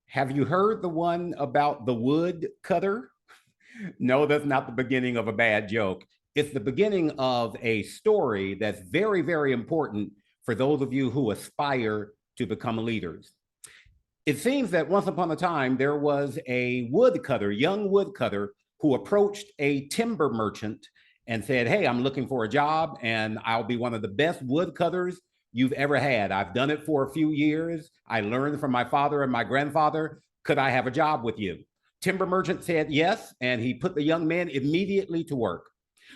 Have you heard the one about the wood cutter? No, that's not the beginning of a bad joke. It's the beginning of a story that's very, very important for those of you who aspire to become leaders. It seems that once upon a time, there was a woodcutter, young woodcutter, who approached a timber merchant and said, "Hey, I'm looking for a job and I'll be one of the best woodcutters you've ever had. I've done it for a few years. I learned from my father and my grandfather. Could I have a job with you?" Timber merchant said yes, and he put the young man immediately to work.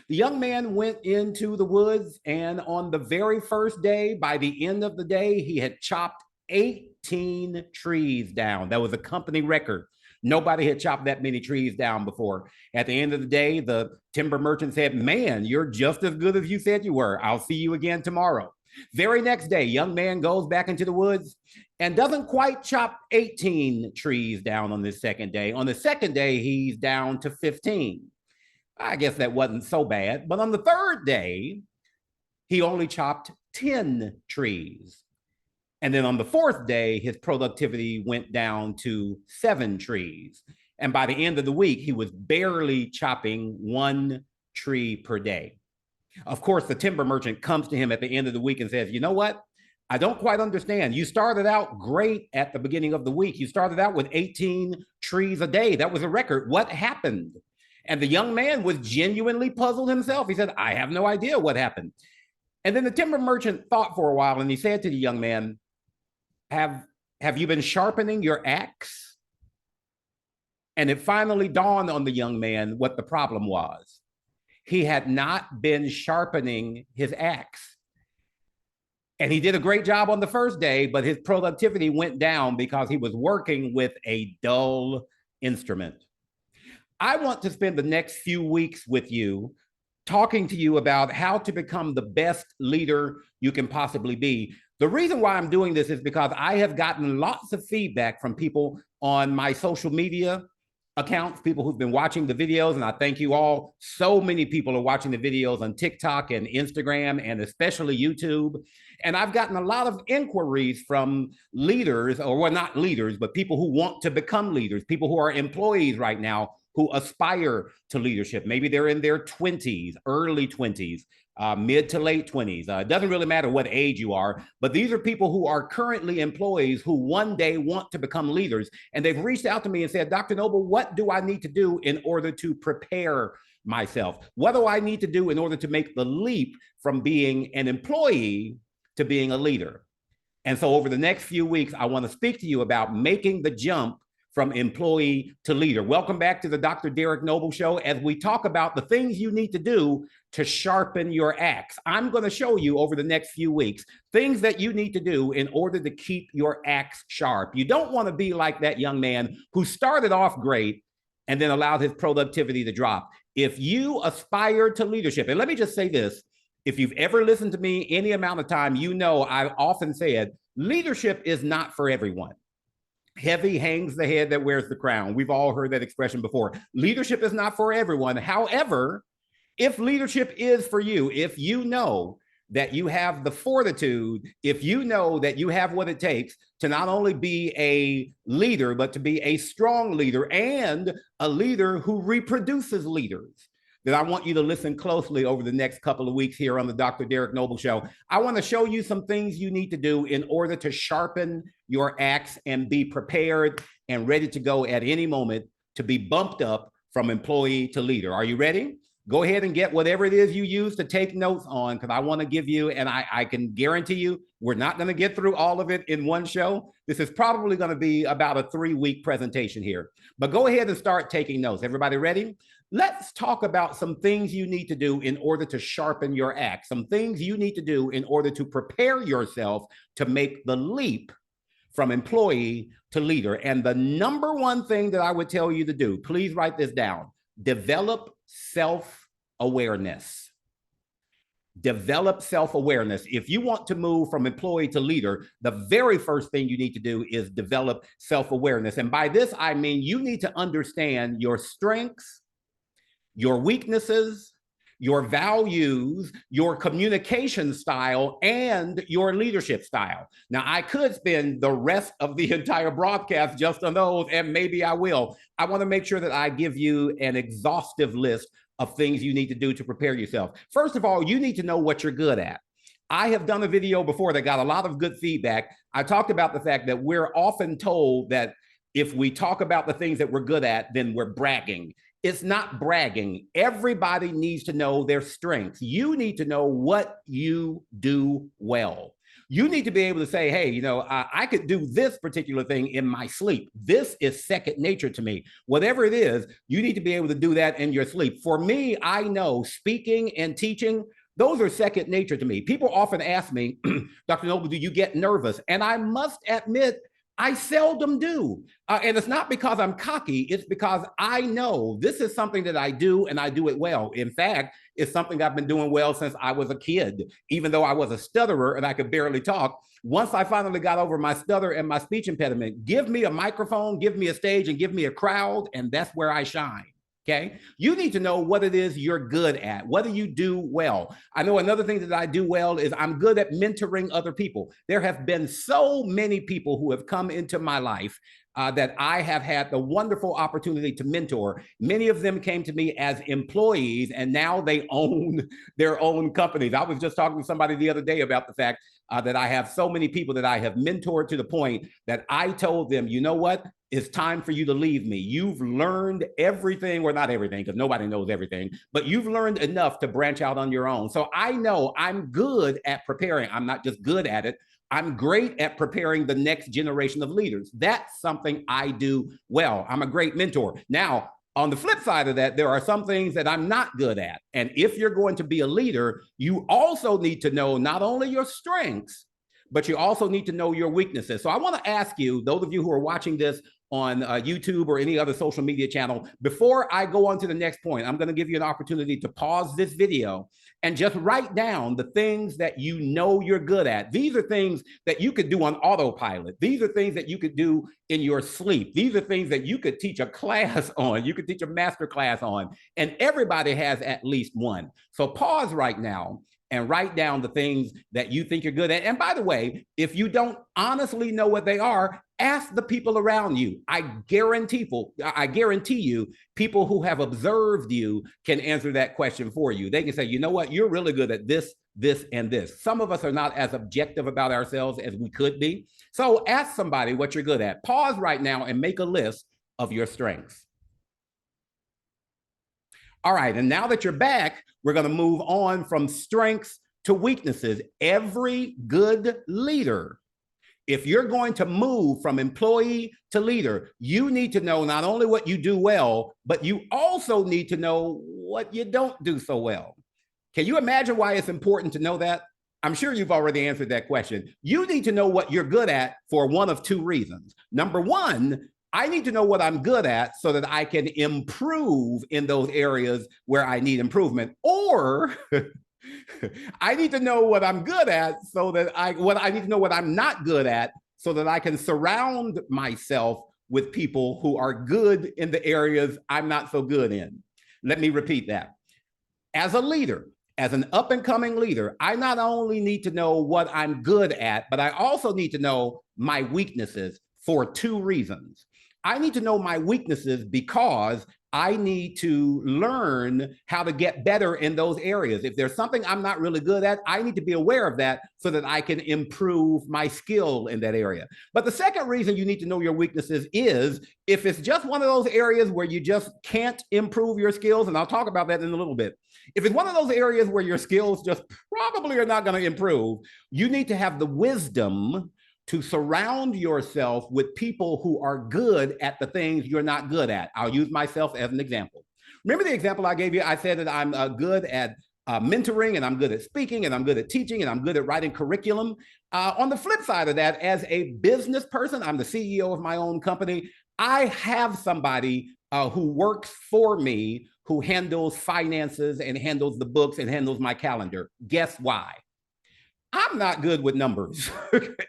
The young man went into the woods, and on the very first day, by the end of the day, he had chopped 18 trees down. That was a company record. Nobody had chopped that many trees down before. At the end of the day, the timber merchant said, "Man, you're just as good as you said you were. I'll see you again tomorrow." Very next day, young man goes back into the woods and doesn't quite chop 18 trees down on this second day. On the second day, he's down to 15. I guess that wasn't so bad. But on the third day, he only chopped 10 trees. And then on the fourth day, his productivity went down to 7 trees. And by the end of the week, he was barely chopping 1 tree per day. Of course, the timber merchant comes to him at the end of the week and says, "You know what? I don't quite understand. You started out great at the beginning of the week. You started out with 18 trees a day. That was a record. What happened?" And the young man was genuinely puzzled himself. He said, "I have no idea what happened." And then the timber merchant thought for a while and he said to the young man, have you been sharpening your axe?" And it finally dawned on the young man what the problem was. He had not been sharpening his axe. And he did a great job on the first day, but his productivity went down because he was working with a dull instrument. I want to spend the next few weeks with you talking to you about how to become the best leader you can possibly be. The reason why I'm doing this is because I have gotten lots of feedback from people on my social media accounts, people who've been watching the videos, and I thank you all. So many people are watching the videos on TikTok and Instagram and especially YouTube. And I've gotten a lot of inquiries from leaders, or well, not leaders, but people who want to become leaders, people who are employees right now who aspire to leadership. Maybe they're in their 20s, early 20s, mid to late 20s. It doesn't really matter what age you are, but these are people who are currently employees who one day want to become leaders. And they've reached out to me and said, "Dr. Noble, what do I need to do in order to prepare myself? What do I need to do in order to make the leap from being an employee to being a leader?" And so over the next few weeks, I want to speak to you about making the jump from employee to leader. Welcome back to the Dr. Derrick Noble Show as we talk about the things you need to do to sharpen your axe. I'm going to show you over the next few weeks things that you need to do in order to keep your axe sharp. You don't want to be like that young man who started off great and then allowed his productivity to drop. If you aspire to leadership, and let me just say this, if you've ever listened to me any amount of time, you know I've often said leadership is not for everyone. Heavy hangs the head that wears the crown. We've all heard that expression before. Leadership is not for everyone. However, if leadership is for you, if you know that you have the fortitude, if you know that you have what it takes to not only be a leader, but to be a strong leader and a leader who reproduces leaders, then I want you to listen closely over the next couple of weeks here on the Dr. Derrick Noble Show. I want to show you some things you need to do in order to sharpen your axe and be prepared and ready to go at any moment to be bumped up from employee to leader. Are you ready? Go ahead and get whatever it is you use to take notes on, because I want to give you, and I can guarantee you, we're not going to get through all of it in one show. This is probably going to be about a 3-week presentation here. But go ahead and start taking notes. Everybody ready? Let's talk about some things you need to do in order to sharpen your axe, some things you need to do in order to prepare yourself to make the leap from employee to leader. And the number one thing that I would tell you to do, please write this down, develop self-awareness. Develop self-awareness. If you want to move from employee to leader, the very first thing you need to do is develop self-awareness. And by this, I mean you need to understand your strengths, your weaknesses, your values, your communication style, and your leadership style. Now, I could spend the rest of the entire broadcast just on those, and maybe I will. I want to make sure that I give you an exhaustive list of things you need to do to prepare yourself. First of all, you need to know what you're good at. I have done a video before that got a lot of good feedback. I talked about the fact that we're often told that if we talk about the things that we're good at, then we're bragging. It's not bragging. Everybody needs to know their strengths. You need to know what you do well. You need to be able to say, hey, you know, I could do this particular thing in my sleep. This is second nature to me. Whatever it is, you need to be able to do that in your sleep. For me, I know speaking and teaching, those are second nature to me. People often ask me, Dr. Noble, do you get nervous? And I must admit, I seldom do. And it's not because I'm cocky. It's because I know this is something that I do and I do it well. In fact, it's something I've been doing well since I was a kid, even though I was a stutterer and I could barely talk. Once I finally got over my stutter and my speech impediment, give me a microphone, give me a stage, and give me a crowd, and that's where I shine. Okay. You need to know what it is you're good at, what do you do well. I know another thing that I do well is I'm good at mentoring other people. There have been so many people who have come into my life that I have had the wonderful opportunity to mentor. Many of them came to me as employees and now they own their own companies. I was just talking to somebody the other day about the fact that I have so many people that I have mentored to the point that I told them, you know what? It's time for you to leave me. You've learned everything, or not everything, because nobody knows everything, but you've learned enough to branch out on your own. So I know I'm good at preparing. I'm not just good at it. I'm great at preparing the next generation of leaders. That's something I do well. I'm a great mentor. Now, on the flip side of that, there are some things that I'm not good at. And if you're going to be a leader, you also need to know not only your strengths, but you also need to know your weaknesses. So I want to ask you, those of you who are watching this on YouTube or any other social media channel, before I go on to the next point, I'm going to give you an opportunity to pause this video and just write down the things that you know you're good at. These are things that you could do on autopilot. These are things that you could do in your sleep. These are things that you could teach a class on. You could teach a master class on. And everybody has at least one. So pause right now and write down the things that you think you're good at. And by the way, if you don't honestly know what they are, ask the people around you. I guarantee you, people who have observed you can answer that question for you. They can say, you know what, you're really good at this, this, and this. Some of us are not as objective about ourselves as we could be. So ask somebody what you're good at. Pause right now and make a list of your strengths. All right, and now that you're back, we're going to move on from strengths to weaknesses. Every good leader, if you're going to move from employee to leader, you need to know not only what you do well, but you also need to know what you don't do so well. Can you imagine why it's important to know that? I'm sure you've already answered that question. You need to know what you're good at for one of two reasons. Number one, I need to know what I'm good at so that I can improve in those areas where I need improvement. Or I need to know what I'm good at so that I need to know what I'm not good at so that I can surround myself with people who are good in the areas I'm not so good in. Let me repeat that. As a leader, as an up and coming leader, I not only need to know what I'm good at, but I also need to know my weaknesses for two reasons. I need to know my weaknesses because I need to learn how to get better in those areas. If there's something I'm not really good at, I need to be aware of that so that I can improve my skill in that area. But the second reason you need to know your weaknesses is if it's just one of those areas where you just can't improve your skills, and I'll talk about that in a little bit. If it's one of those areas where your skills just probably are not going to improve, you need to have the wisdom to surround yourself with people who are good at the things you're not good at. I'll use myself as an example. Remember the example I gave you? I said that I'm good at mentoring, and I'm good at speaking, and I'm good at teaching, and I'm good at writing curriculum. On the flip side of that, as a business person, I'm the CEO of my own company. I have somebody who works for me who handles finances and handles the books and handles my calendar. Guess why? I'm not good with numbers.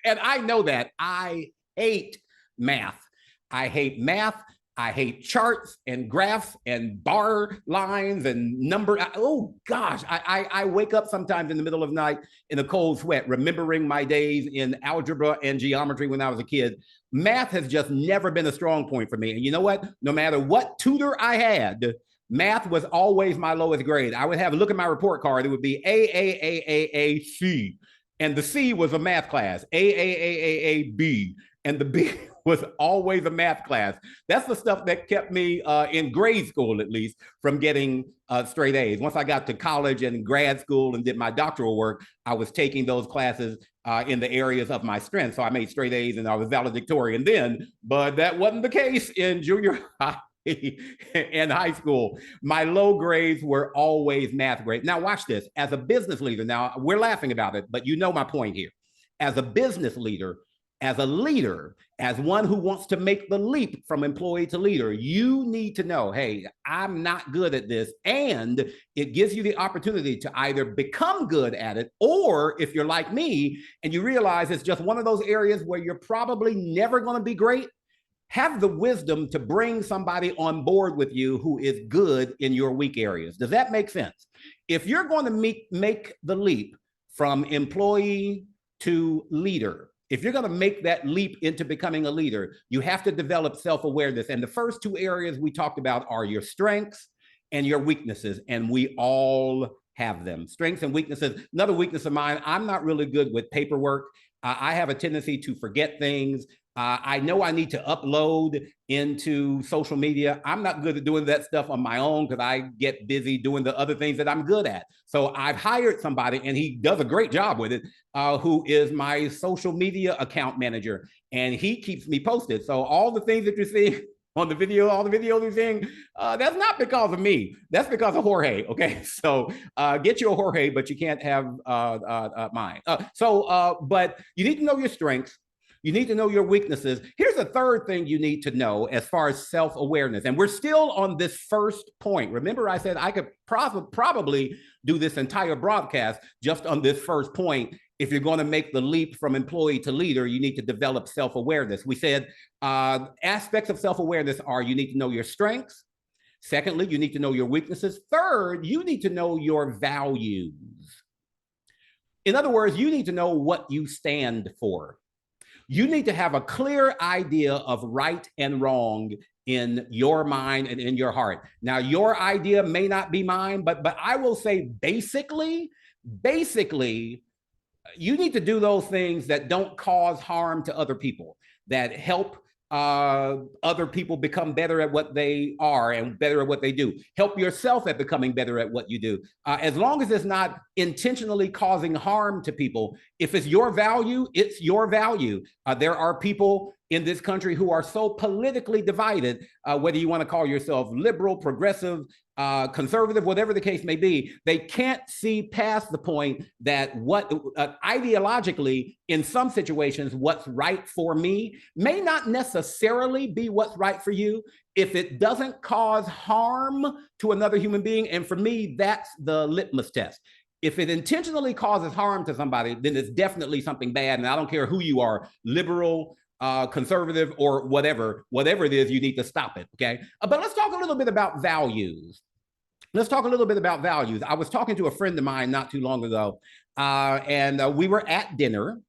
And I know that. I hate math. I hate math. I hate charts and graphs and bar lines and number. Oh gosh, I wake up sometimes in the middle of the night in a cold sweat, remembering my days in algebra and geometry when I was a kid. Math has just never been a strong point for me. And you know what? No matter what tutor I had, math was always my lowest grade. I would have a look at my report card. It would be C. And the C was a math class, B. And the B was always a math class. That's the stuff that kept me in grade school, at least, from getting straight A's. Once I got to college and grad school and did my doctoral work, I was taking those classes in the areas of my strength. So I made straight A's and I was valedictorian then, but that wasn't the case in junior high. In high school, my low grades were always math grades. Now, watch this. As a business leader, now we're laughing about it, but you know my point here. As a business leader, as a leader, as one who wants to make the leap from employee to leader, you need to know, hey, I'm not good at this. And it gives you the opportunity to either become good at it, or if you're like me and you realize it's just one of those areas where you're probably never going to be great, have the wisdom to bring somebody on board with you who is good in your weak areas. Does that make sense? If you're going to make the leap from employee to leader, if you're going to make that leap into becoming a leader, you have to develop self-awareness. And the first two areas we talked about are your strengths and your weaknesses. And we all have them. Strengths and weaknesses. Another weakness of mine, I'm not really good with paperwork. I have a tendency to forget things. I know I need to upload into social media. I'm not good at doing that stuff on my own because I get busy doing the other things that I'm good at. So I've hired somebody, and he does a great job with it, who is my social media account manager, and he keeps me posted. So all the things that you're seeing on the video, all the videos you're seeing, that's not because of me. That's because of Jorge, okay? So get you a Jorge, but you can't have mine. But you need to know your strengths. You need to know your weaknesses. Here's a third thing you need to know as far as self-awareness. And we're still on this first point. Remember, I said I could probably do this entire broadcast just on this first point. If you're going to make the leap from employee to leader, you need to develop self-awareness. We said aspects of self-awareness are you need to know your strengths. Secondly, you need to know your weaknesses. Third, you need to know your values. In other words, you need to know what you stand for. You need to have a clear idea of right and wrong in your mind and in your heart. Now, your idea may not be mine, but I will say basically, you need to do those things that don't cause harm to other people, that help other people become better at what they are and better at what they do. Help yourself at becoming better at what you do. As long as it's not intentionally causing harm to people, if it's your value, it's your value. There are people in this country who are so politically divided, whether you want to call yourself liberal, progressive, conservative, whatever the case may be, they can't see past the point that what ideologically, in some situations, what's right for me may not necessarily be what's right for you if it doesn't cause harm to another human being. And for me, that's the litmus test. If it intentionally causes harm to somebody, then it's definitely something bad. And I don't care who you are, liberal, conservative, or whatever it is, you need to stop it, okay? But let's talk a little bit about values. Let's talk a little bit about values. I was talking to a friend of mine not too long ago, and we were at dinner.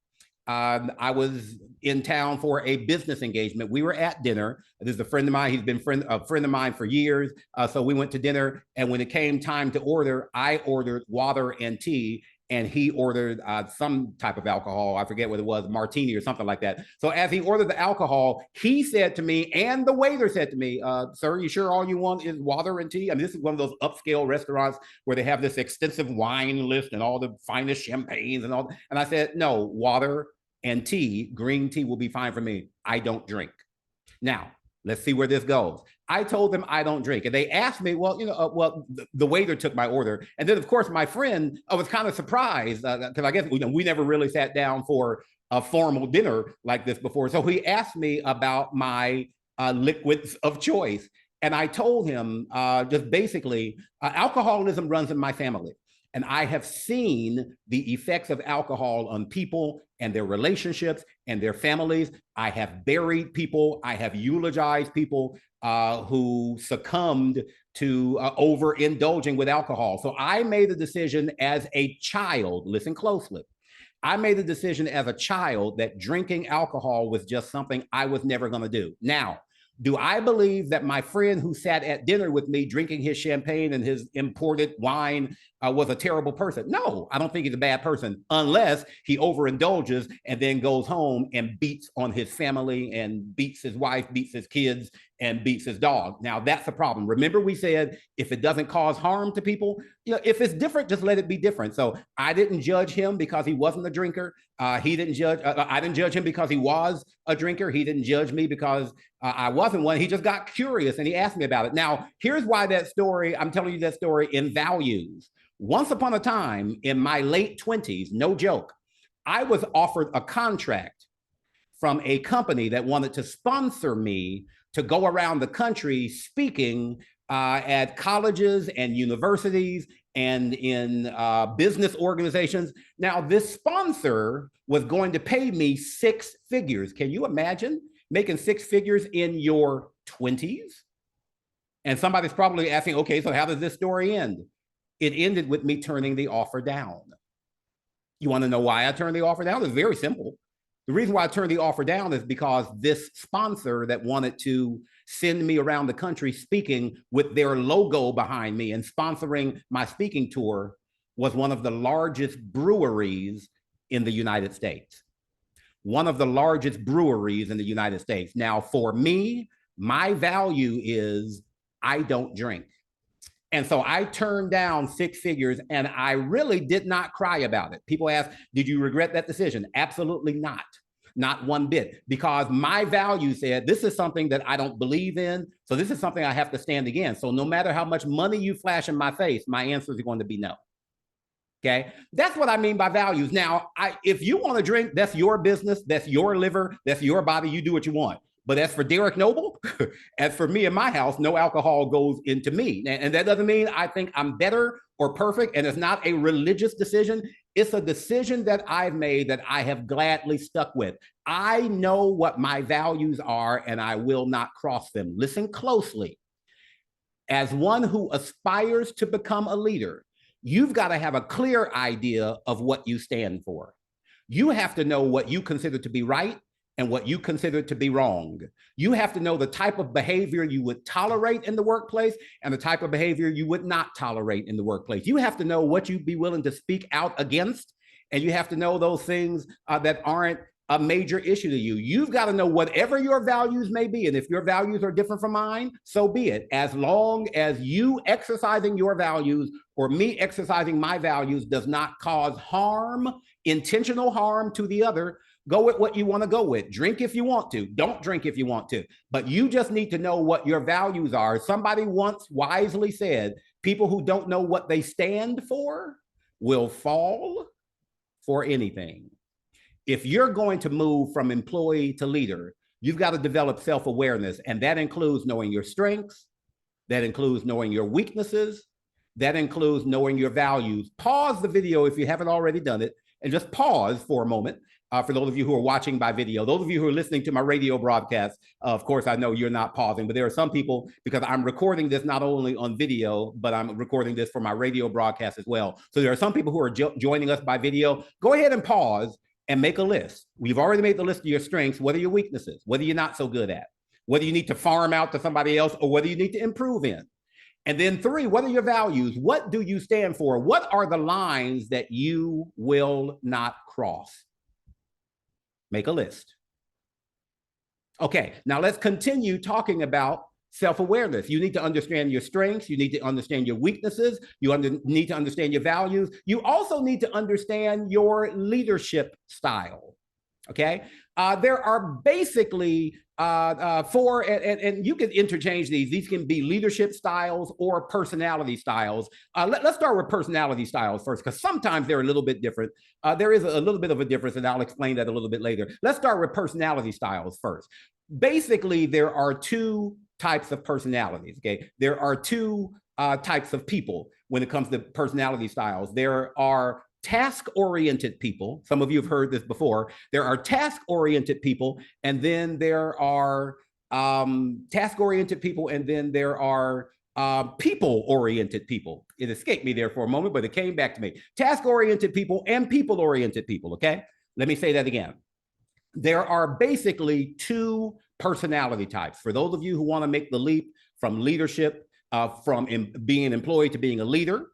I was in town for a business engagement. We were at dinner. This is a friend of mine. He's been a friend of mine for years. So we went to dinner, and when it came time to order, I ordered water and tea, and he ordered some type of alcohol. I forget what it was, martini or something like that. So as he ordered the alcohol, he said to me, and the waiter said to me, sir, you sure all you want is water and tea? I mean, this is one of those upscale restaurants where they have this extensive wine list and all the finest champagnes and all. And I said, no, water and tea, green tea will be fine for me. I don't drink. Now, let's see where this goes. I told them I don't drink. And they asked me, well, the waiter took my order. And then, of course, my friend, I was kind of surprised because I guess we never really sat down for a formal dinner like this before. So he asked me about my liquids of choice. And I told him just basically, alcoholism runs in my family. And I have seen the effects of alcohol on people and their relationships and their families. I have buried people. I have eulogized people who succumbed to overindulging with alcohol. So I made a decision as a child, listen closely. I made the decision as a child that drinking alcohol was just something I was never going to do. Now, do I believe that my friend who sat at dinner with me drinking his champagne and his imported wine was a terrible person? No, I don't think he's a bad person unless he overindulges and then goes home and beats on his family and beats his wife, beats his kids, and beats his dog. Now, that's the problem. Remember, we said if it doesn't cause harm to people, if it's different, just let it be different. So I didn't judge him because he wasn't a drinker. He didn't judge. I didn't judge him because he was a drinker. He didn't judge me because I wasn't one. He just got curious and he asked me about it. Now, here's why that story, I'm telling you that story in values. Once upon a time in my late 20s, no joke, I was offered a contract from a company that wanted to sponsor me to go around the country speaking at colleges and universities and in business organizations. Now, this sponsor was going to pay me 6 figures. Can you imagine making 6 figures in your 20s? And somebody's probably asking, okay, so how does this story end? It ended with me turning the offer down. You want to know why I turned the offer down? It's very simple. The reason why I turned the offer down is because this sponsor that wanted to send me around the country speaking with their logo behind me and sponsoring my speaking tour was one of the largest breweries in the United States. One of the largest breweries in the United States. Now, for me, my value is I don't drink. And so I turned down 6 figures and I really did not cry about it. People ask, did you regret that decision? Absolutely not. Not one bit, because my value said, this is something that I don't believe in. So this is something I have to stand against. So no matter how much money you flash in my face, my answer is going to be no. Okay, that's what I mean by values. Now, if you want to drink, that's your business, that's your liver, that's your body, you do what you want. But as for Derrick Noble, as for me in my house, no alcohol goes into me. And that doesn't mean I think I'm better or perfect, and it's not a religious decision. It's a decision that I've made that I have gladly stuck with. I know what my values are, and I will not cross them. Listen closely. As one who aspires to become a leader, you've got to have a clear idea of what you stand for. You have to know what you consider to be right and what you consider to be wrong. You have to know the type of behavior you would tolerate in the workplace and the type of behavior you would not tolerate in the workplace. You have to know what you'd be willing to speak out against, and you have to know those things that aren't a major issue to you. You've got to know whatever your values may be, and if your values are different from mine, so be it. As long as you exercising your values or me exercising my values does not cause harm, intentional harm to the other, go with what you want to go with. Drink if you want to. Don't drink if you want to. But you just need to know what your values are. Somebody once wisely said, people who don't know what they stand for will fall for anything. If you're going to move from employee to leader, you've got to develop self-awareness. And that includes knowing your strengths. That includes knowing your weaknesses. That includes knowing your values. Pause the video if you haven't already done it, and just pause for a moment. For those of you who are watching by video, those of you who are listening to my radio broadcast, of course, I know you're not pausing, but there are some people, because I'm recording this not only on video, but I'm recording this for my radio broadcast as well. So there are some people who are joining us by video. Go ahead and pause and make a list. We've already made the list of your strengths. What are your weaknesses? What are you not so good at? Whether you need to farm out to somebody else or whether you need to improve in. And then 3, what are your values? What do you stand for? What are the lines that you will not cross? Make a list. Okay, now let's continue talking about self-awareness. You need to understand your strengths. You need to understand your weaknesses. You need to understand your values. You also need to understand your leadership style. Okay, there are basically 4, and you can interchange these. These can be leadership styles or personality styles. Let's start with personality styles first, because sometimes they're a little bit different. There is a little bit of a difference, and I'll explain that a little bit later. Let's start with personality styles first. Basically, there are 2 types of personalities. Okay, there are 2 types of people when it comes to personality styles. There are task-oriented people. Some of you have heard this before. There are task-oriented people, and then there are task-oriented people, and then there are people-oriented people. It escaped me there for a moment, but it came back to me. Task-oriented people and people-oriented people, okay? Let me say that again. There are basically two personality types. For those of you who want to make the leap from leadership, from being an employee to being a leader,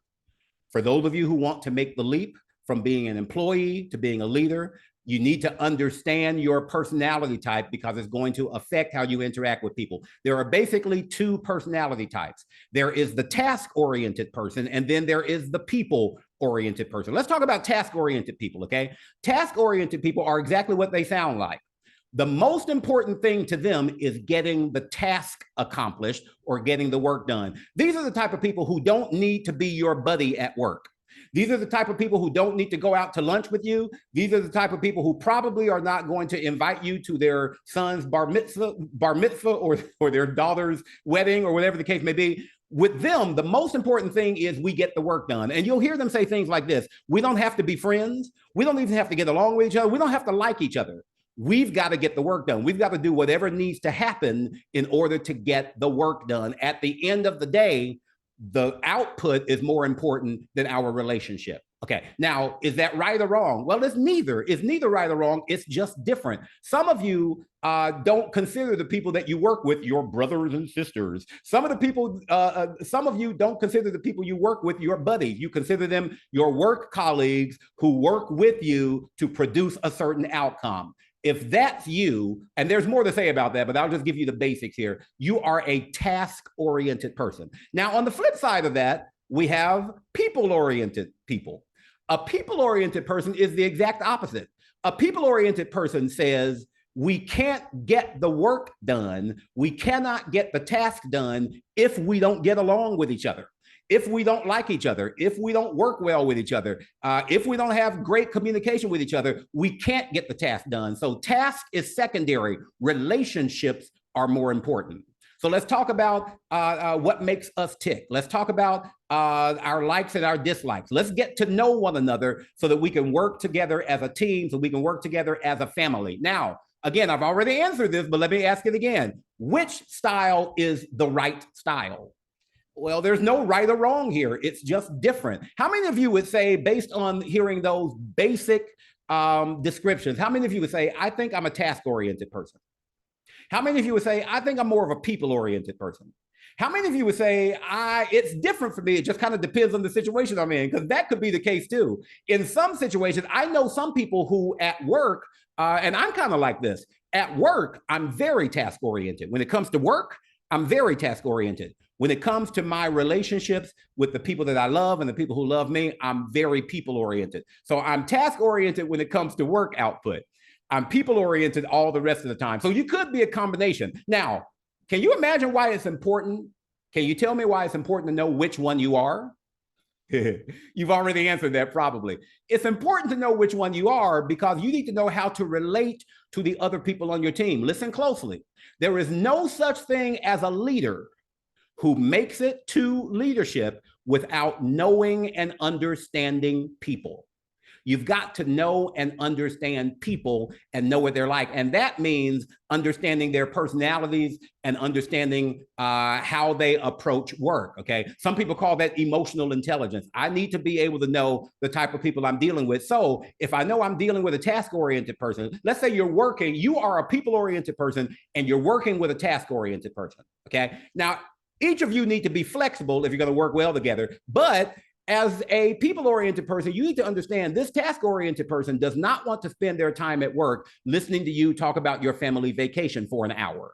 for those of you who want to make the leap from being an employee to being a leader, you need to understand your personality type because it's going to affect how you interact with people. There are basically two personality types. There is the task-oriented person, and then there is the people-oriented person. Let's talk about task-oriented people, okay? Task-oriented people are exactly what they sound like. The most important thing to them is getting the task accomplished or getting the work done. These are the type of people who don't need to be your buddy at work. These are the type of people who don't need to go out to lunch with you. These are the type of people who probably are not going to invite you to their son's bar mitzvah or their daughter's wedding or whatever the case may be. With them, the most important thing is we get the work done. And you'll hear them say things like this. We don't have to be friends. We don't even have to get along with each other. We don't have to like each other. We've got to get the work done. We've got to do whatever needs to happen in order to get the work done. At the end of the day, the output is more important than our relationship. Okay, now, is that right or wrong? Well, it's neither. It's neither right or wrong. It's just different. Some of you don't consider the people that you work with your brothers and sisters. Some of you don't consider the people you work with your buddies. You consider them your work colleagues who work with you to produce a certain outcome. If that's you, and there's more to say about that, but I'll just give you the basics here. You are a task-oriented person. Now, on the flip side of that, we have people-oriented people. A people-oriented person is the exact opposite. A people-oriented person says, we can't get the work done, we cannot get the task done if we don't get along with each other. If we don't like each other, if we don't work well with each other, if we don't have great communication with each other, we can't get the task done. So task is secondary. Relationships are more important. So let's talk about what makes us tick. Let's talk about our likes and our dislikes. Let's get to know one another so that we can work together as a team, so we can work together as a family. Now, again, I've already answered this, but let me ask it again. Which style is the right style? Well, there's no right or wrong here. It's just different. How many of you would say, based on hearing those basic descriptions, how many of you would say, I think I'm a task-oriented person? How many of you would say, I think I'm more of a people-oriented person? How many of you would say, it's different for me, it just kind of depends on the situation I'm in? Because that could be the case too. In some situations, I know some people who at work, and I'm kind of like this, at work, I'm very task-oriented. When it comes to work, I'm very task-oriented. When it comes to my relationships with the people that I love and the people who love me, I'm very people-oriented. So I'm task-oriented when it comes to work output. I'm people-oriented all the rest of the time. So you could be a combination. Now, can you imagine why it's important? Can you tell me why it's important to know which one you are? You've already answered that probably. It's important to know which one you are because you need to know how to relate to the other people on your team. Listen closely. There is no such thing as a leader who makes it to leadership without knowing and understanding people. You've got to know and understand people and know what they're like. And that means understanding their personalities and understanding how they approach work, okay? Some people call that emotional intelligence. I need to be able to know the type of people I'm dealing with. So if I know I'm dealing with a task-oriented person, let's say you are a people-oriented person and you're working with a task-oriented person, okay? Now, each of you need to be flexible if you're going to work well together, but as a people-oriented person, you need to understand this task-oriented person does not want to spend their time at work listening to you talk about your family vacation for an hour.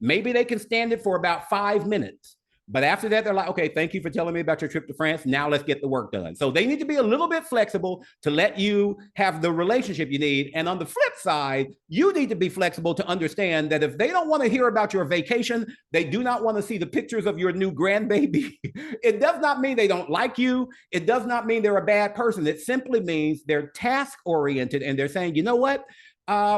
Maybe they can stand it for about 5 minutes. But after that, they're like, okay, thank you for telling me about your trip to France. Now let's get the work done. So they need to be a little bit flexible to let you have the relationship you need. And on the flip side, you need to be flexible to understand that if they don't want to hear about your vacation, they do not want to see the pictures of your new grandbaby. It does not mean they don't like you. It does not mean they're a bad person. It simply means they're task-oriented and they're saying, you know what?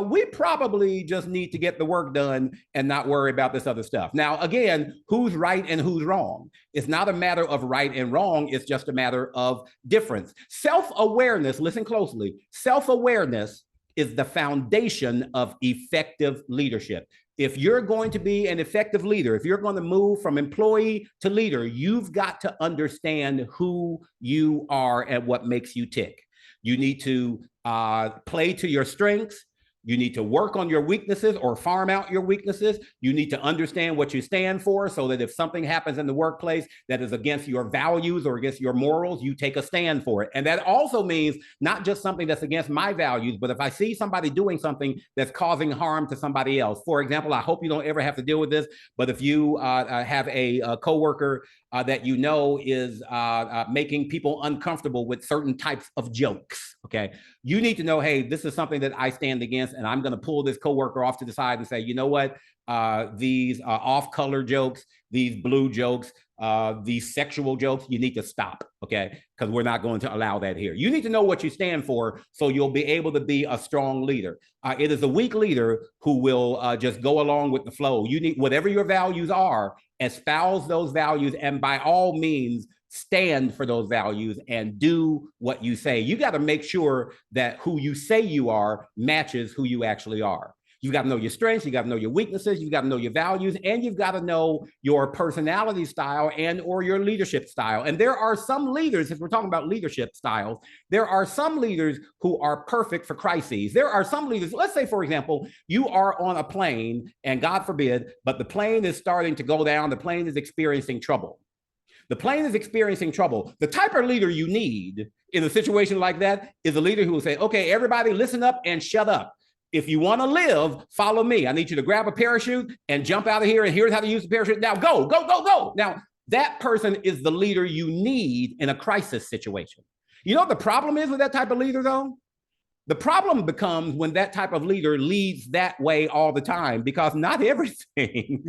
we probably just need to get the work done and not worry about this other stuff. Now, again, who's right and who's wrong? It's not a matter of right and wrong. It's just a matter of difference. Self-awareness, listen closely. Self-awareness is the foundation of effective leadership. If you're going to be an effective leader, if you're going to move from employee to leader, you've got to understand who you are and what makes you tick. You need to play to your strengths. You need to work on your weaknesses or farm out your weaknesses. You need to understand what you stand for so that if something happens in the workplace that is against your values or against your morals, you take a stand for it. And that also means not just something that's against my values, but if I see somebody doing something that's causing harm to somebody else. For example, I hope you don't ever have to deal with this, but if you have a coworker that you know is making people uncomfortable with certain types of jokes, okay? You need to know, hey, this is something that I stand against, and I'm going to pull this coworker off to the side and say, you know what? These off-color jokes, these blue jokes, these sexual jokes, you need to stop, okay? Because we're not going to allow that here. You need to know what you stand for so you'll be able to be a strong leader. It is a weak leader who will just go along with the flow. You need, whatever your values are, espouse those values, and by all means, stand for those values and do what you say. You got to make sure that who you say you are matches who you actually are. You got to know your strengths, you got to know your weaknesses, you got to know your values, and you've got to know your personality style and or your leadership style. And there are some leaders, if we're talking about leadership styles, there are some leaders who are perfect for crises. There are some leaders, let's say, for example, you are on a plane, and God forbid, but the plane is starting to go down, the plane is experiencing trouble. The plane is experiencing trouble. The type of leader you need in a situation like that is a leader who will say, okay, everybody listen up and shut up. If you want to live, follow me. I need you to grab a parachute and jump out of here, and here's how to use the parachute. Now go, go, go, go. Now, that person is the leader you need in a crisis situation. You know what the problem is with that type of leader, though? The problem becomes when that type of leader leads that way all the time, because not everything,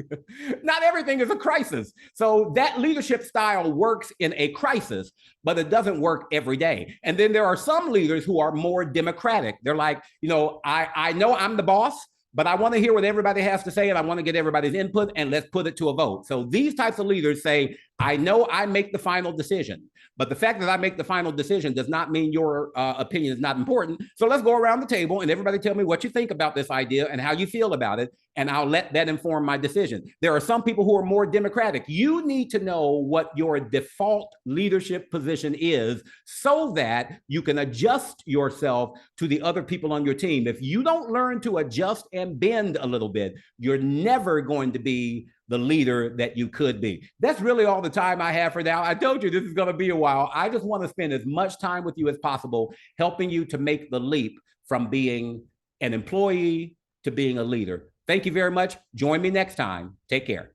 not everything is a crisis. So that leadership style works in a crisis, but it doesn't work every day. And then there are some leaders who are more democratic. They're like, you know I'm the boss, but I want to hear what everybody has to say, and I want to get everybody's input, and let's put it to a vote. So these types of leaders say, I know I make the final decision, but the fact that I make the final decision does not mean your opinion is not important. So let's go around the table and everybody tell me what you think about this idea and how you feel about it, and I'll let that inform my decision. There are some people who are more democratic. You need to know what your default leadership position is so that you can adjust yourself to the other people on your team. If you don't learn to adjust and bend a little bit, you're never going to be the leader that you could be. That's really all the time I have for now. I told you this is going to be a while. I just want to spend as much time with you as possible, helping you to make the leap from being an employee to being a leader. Thank you very much. Join me next time. Take care.